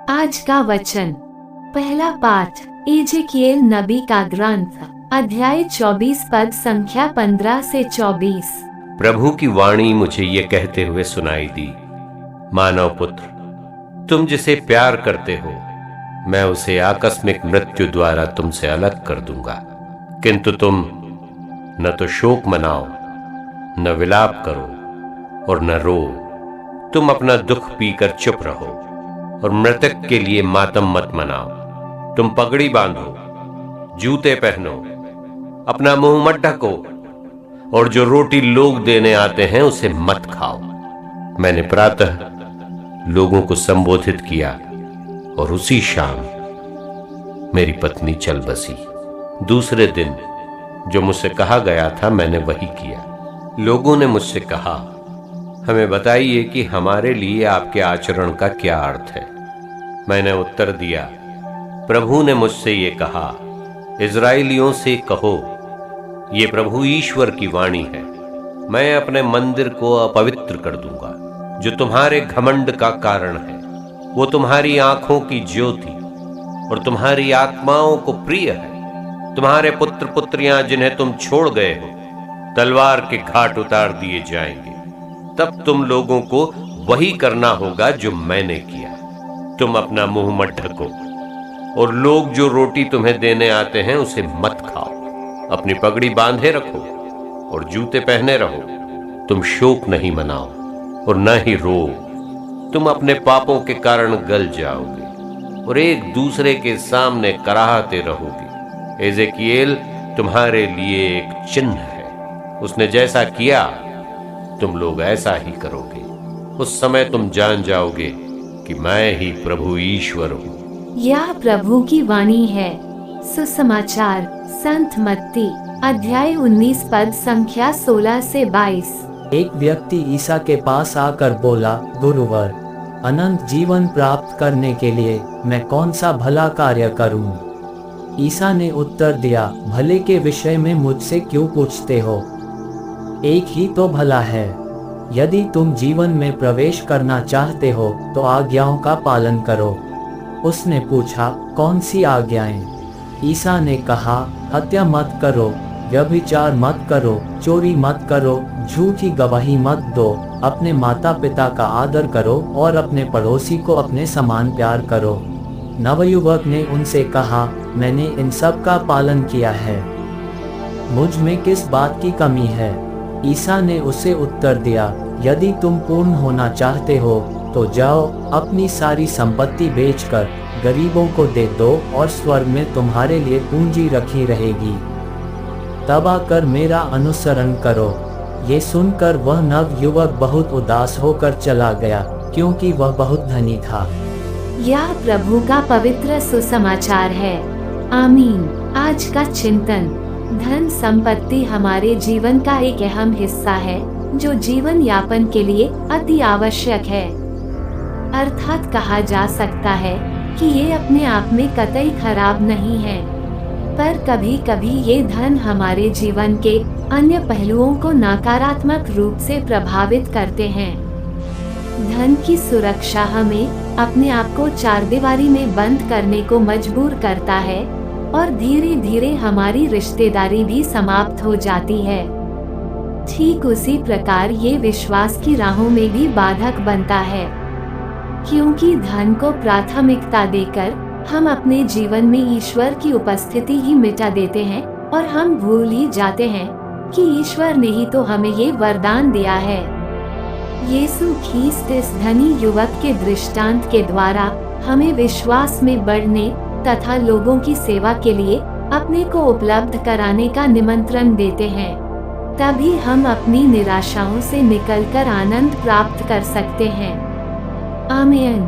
आज का वचन, पहला पाठ एजेकिएल नबी का ग्रंथ, अध्याय 24 पद संख्या 15 से 24। प्रभु की वाणी मुझे ये कहते हुए सुनाई दी, मानव पुत्र, तुम जिसे प्यार करते हो, मैं उसे आकस्मिक मृत्यु द्वारा तुमसे अलग कर दूंगा। किंतु तुम न तो शोक मनाओ, न विलाप करो और न रो। तुम अपना दुख पीकर चुप रहो और मृतक के लिए मातम मत मनाओ। तुम पगड़ी बांधो, जूते पहनो, अपना मुंह मत ढको और जो रोटी लोग देने आते हैं उसे मत खाओ। मैंने प्रातः लोगों को संबोधित किया और उसी शाम मेरी पत्नी चल बसी। दूसरे दिन जो मुझसे कहा गया था मैंने वही किया। लोगों ने मुझसे कहा, हमें बताइए कि हमारे लिए आपके आचरण का क्या अर्थ है। मैंने उत्तर दिया, प्रभु ने मुझसे ये कहा, इज़राइलियों से कहो, ये प्रभु ईश्वर की वाणी है, मैं अपने मंदिर को अपवित्र कर दूंगा। जो तुम्हारे घमंड का कारण है, वो तुम्हारी आंखों की ज्योति और तुम्हारी आत्माओं को प्रिय है। तुम्हारे पुत्र पुत्रियां जिन्हें तुम छोड़ गए हो, तलवार के घाट उतार दिए जाएंगे। तब तुम लोगों को वही करना होगा जो मैंने किया। तुम अपना मुंह मत ढको और लोग जो रोटी तुम्हें देने आते हैं उसे मत खाओ। अपनी पगड़ी बांधे रखो और जूते पहने रहो। तुम शोक नहीं मनाओ और न ही रो। तुम अपने पापों के कारण गल जाओगे और एक दूसरे के सामने कराहते रहोगे। एजेकिएल तुम्हारे लिए एक चिन्ह है। उसने जैसा किया तुम लोग ऐसा ही करोगे। उस समय तुम जान जाओगे कि मैं ही प्रभु ईश्वर हूँ। यह प्रभु की वाणी है। सुसमाचार संत मत्ती अध्याय 19 पद संख्या 16 से 22। एक व्यक्ति ईसा के पास आकर बोला, गुरुवर, अनंत जीवन प्राप्त करने के लिए मैं कौन सा भला कार्य करूं? ईसा ने उत्तर दिया, भले के विषय में मुझसे क्यों पूछते हो? एक ही तो भला है। यदि तुम जीवन में प्रवेश करना चाहते हो तो आज्ञाओं का पालन करो। उसने पूछा, कौन सी आज्ञाएं? ईसा ने कहा, हत्या मत करो, व्यभिचार मत करो, चोरी मत करो, झूठी गवाही मत दो, अपने माता पिता का आदर करो और अपने पड़ोसी को अपने समान प्यार करो। नवयुवक ने उनसे कहा, मैंने इन सब का पालन किया है। मुझ में किस बात की कमी है? ईसा ने उसे उत्तर दिया, यदि तुम पूर्ण होना चाहते हो तो जाओ, अपनी सारी संपत्ति बेचकर गरीबों को दे दो और स्वर्ग में तुम्हारे लिए पूंजी रखी रहेगी। तब आकर मेरा अनुसरण करो। ये सुनकर वह नवयुवक बहुत उदास होकर चला गया, क्योंकि वह बहुत धनी था। यह प्रभु का पवित्र सुसमाचार है। आमीन। आज का चिंतन, धन संपत्ति हमारे जीवन का एक अहम हिस्सा है जो जीवन यापन के लिए अति आवश्यक है। अर्थात कहा जा सकता है कि ये अपने आप में कतई खराब नहीं है, पर कभी कभी ये धन हमारे जीवन के अन्य पहलुओं को नकारात्मक रूप से प्रभावित करते हैं। धन की सुरक्षा हमें अपने आप को चारदीवारी में बंद करने को मजबूर करता है और धीरे धीरे हमारी रिश्तेदारी भी समाप्त हो जाती है। ठीक उसी प्रकार ये विश्वास की राहों में भी बाधक बनता है, क्योंकि धन को प्राथमिकता देकर हम अपने जीवन में ईश्वर की उपस्थिति ही मिटा देते हैं और हम भूल ही जाते हैं कि ईश्वर ने ही तो हमें ये वरदान दिया है। यीशु ख्रीस्त इस धनी युवक के दृष्टांत के द्वारा हमें विश्वास में बढ़ने तथा लोगों की सेवा के लिए अपने को उपलब्ध कराने का निमंत्रण देते हैं। तभी हम अपनी निराशाओं से निकलकर आनंद प्राप्त कर सकते हैं। आमीन।